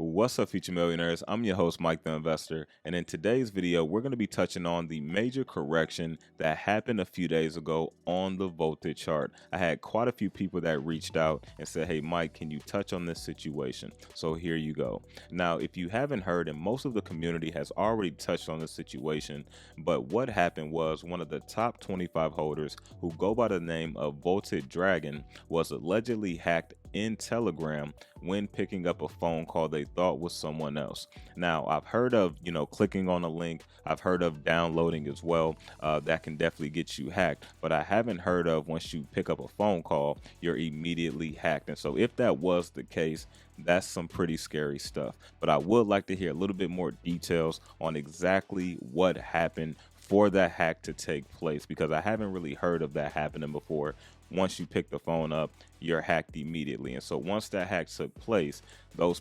What's up, future millionaires? I'm your host, Mike the Investor, and in today's video, we're going to be touching on the major correction that happened a few days ago on the voltage chart. I had quite a few people that reached out and said, hey, Mike, can you touch on this situation? So here you go. Now, if you haven't heard, and most of the community has already touched on this situation, but what happened was one of the top 25 holders who go by the name of 𝗦𝗪𝗔𝗕 was allegedly hacked in Telegram when picking up a phone call they thought was someone else. Now, I've heard of, clicking on a link. I've heard of downloading as well. That can definitely get you hacked, but I haven't heard of once you pick up a phone call, you're immediately hacked. And so if that was the case, that's some pretty scary stuff. But I would like to hear a little bit more details on exactly what happened for that hack to take place, because I haven't really heard of that happening before. Once you pick the phone up, you're hacked immediately. And so once that hack took place, those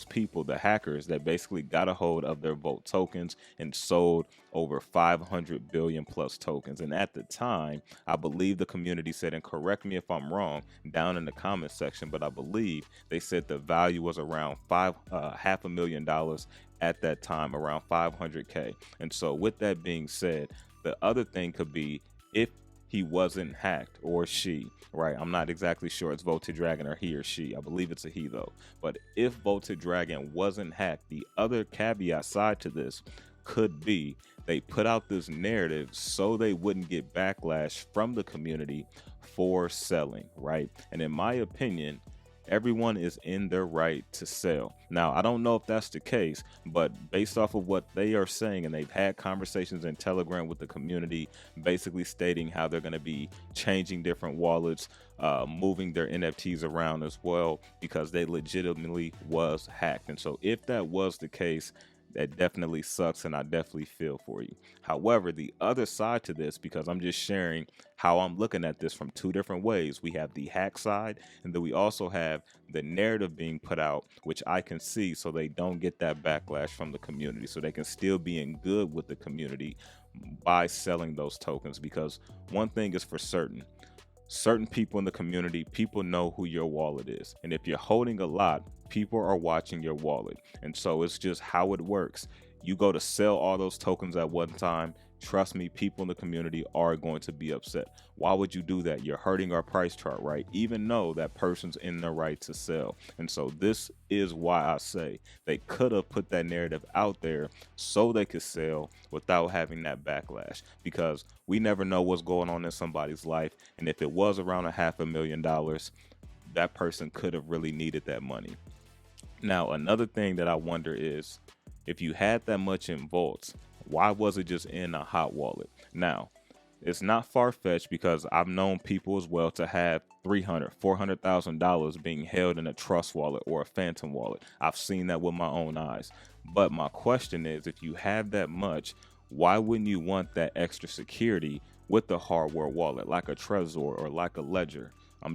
people, the hackers, that basically got a hold of their Volt tokens and sold over 500 billion plus tokens. And at the time, I believe the community said, and correct me if I'm wrong down in the comment section, but I believe they said the value was around $500,000 at that time, around 500K. And so with that being said, the other thing could be if he wasn't hacked, or she, right? I'm not exactly sure it's 𝗦𝗪𝗔𝗕 or he or she. I believe it's a he though. But if 𝗦𝗪𝗔𝗕 wasn't hacked, the other caveat side to this could be they put out this narrative so they wouldn't get backlash from the community for selling, right? And in my opinion, everyone is in their right to sell. Now, I don't know if that's the case, but based off of what they are saying, and they've had conversations in Telegram with the community, basically stating how they're going to be changing different wallets, moving their NFTs around as well, because they legitimately was hacked. And so if that was the case, that definitely sucks, and I definitely feel for you. However, the other side to this, because I'm just sharing how I'm looking at this from two different ways. We have the hack side, and then we also have the narrative being put out, which I can see, so they don't get that backlash from the community, so they can still be in good with the community by selling those tokens. Because one thing is for certain people in the community, people know who your wallet is. And if you're holding a lot, people are watching your wallet. And so it's just how it works. You go to sell all those tokens at one time, trust me, people in the community are going to be upset. Why would you do that? You're hurting our price chart, right? Even though that person's in the right to sell. And so this is why I say they could have put that narrative out there so they could sell without having that backlash, because we never know what's going on in somebody's life. And if it was around $500,000, that person could have really needed that money. Now, another thing that I wonder is, if you had that much in vaults, why was it just in a hot wallet? Now, it's not far-fetched, because I've known people as well to have $300,000, $400,000 being held in a trust wallet or a phantom wallet. I've seen that with my own eyes. But my question is, if you have that much, why wouldn't you want that extra security with the hardware wallet, like a Trezor or like a Ledger?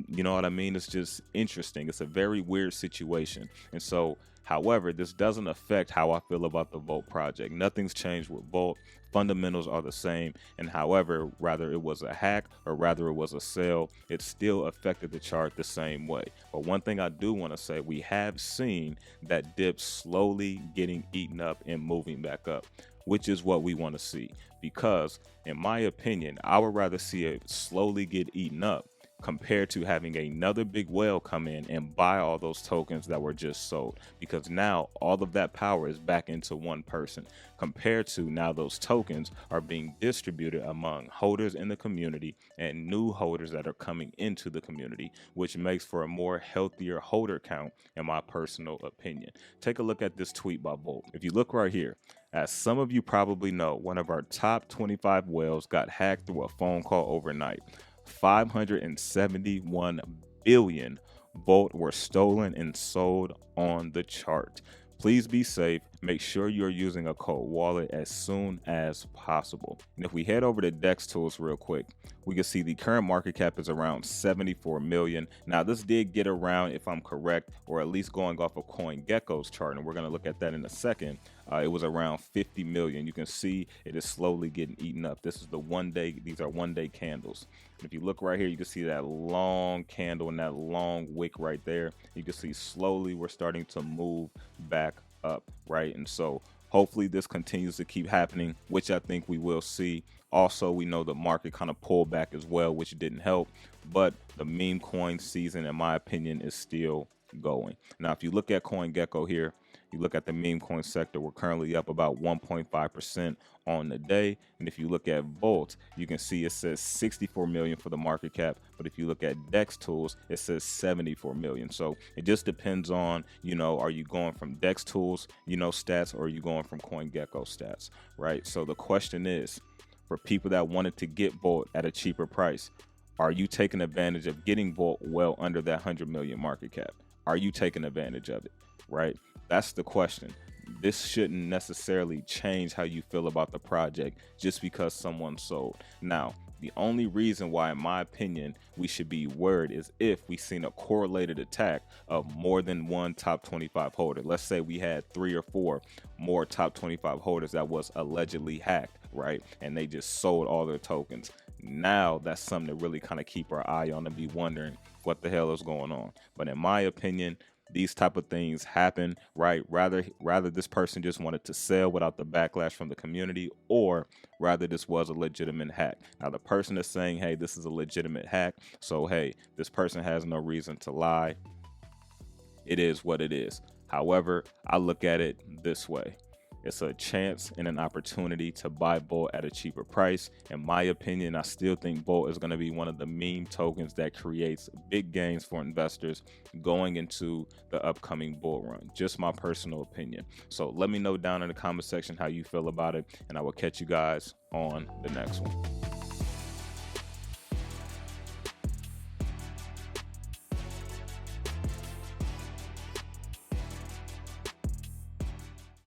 You know what I mean? It's just interesting. It's a very weird situation. And so, however, this doesn't affect how I feel about the Volt project. Nothing's changed with Volt. Fundamentals are the same. And however, rather it was a hack or rather it was a sale, it still affected the chart the same way. But one thing I do want to say, we have seen that dip slowly getting eaten up and moving back up, which is what we want to see. Because in my opinion, I would rather see it slowly get eaten up compared to having another big whale come in and buy all those tokens that were just sold, because now all of that power is back into one person, compared to now those tokens are being distributed among holders in the community and new holders that are coming into the community, which makes for a more healthier holder count, in my personal opinion. Take a look at this tweet by Volt. If you look right here, as some of you probably know, one of our top 25 whales got hacked through a phone call overnight. 571 billion Volt were stolen and sold on the chart. Please be safe. make sure you're using a cold wallet as soon as possible. And if we head over to DEX tools real quick, we can see the current market cap is around 74 million. Now this did get around, if I'm correct, or at least going off of CoinGecko's chart, and we're going to look at that in a second. It was around 50 million. You can see it is slowly getting eaten up. This is the 1 day, these are 1 day candles. And if you look right here, you can see that long candle and that long wick right there. You can see slowly we're starting to move back up, right? And so hopefully this continues to keep happening, which I think we will see. Also, we know the market kind of pulled back as well, which didn't help, but the meme coin season, in my opinion, is still going. Now, if you look at CoinGecko here, you look at the meme coin sector, we're currently up about 1.5% on the day. And if you look at Volt, you can see it says 64 million for the market cap. But if you look at DEX tools, it says 74 million. So it just depends on, are you going from DEX tools, stats, or are you going from CoinGecko stats, right? So the question is, for people that wanted to get Volt at a cheaper price, are you taking advantage of getting Volt well under that 100 million market cap? Are you taking advantage of it, right? That's the question. This shouldn't necessarily change how you feel about the project just because someone sold. Now, the only reason why, in my opinion, we should be worried is if we've seen a correlated attack of more than one top 25 holder. Let's say we had 3 or 4 more top 25 holders that was allegedly hacked, right? And they just sold all their tokens. Now that's something to really kind of keep our eye on and be wondering what the hell is going on. But in my opinion, these type of things happen, right? Rather this person just wanted to sell without the backlash from the community, or rather this was a legitimate hack. Now the person is saying, hey, this is a legitimate hack, so hey, this person has no reason to lie. It is what it is. However, I look at it this way. It's a chance and an opportunity to buy Volt at a cheaper price. In my opinion, I still think Volt is going to be one of the meme tokens that creates big gains for investors going into the upcoming bull run. Just my personal opinion. So let me know down in the comment section how you feel about it, and I will catch you guys on the next one.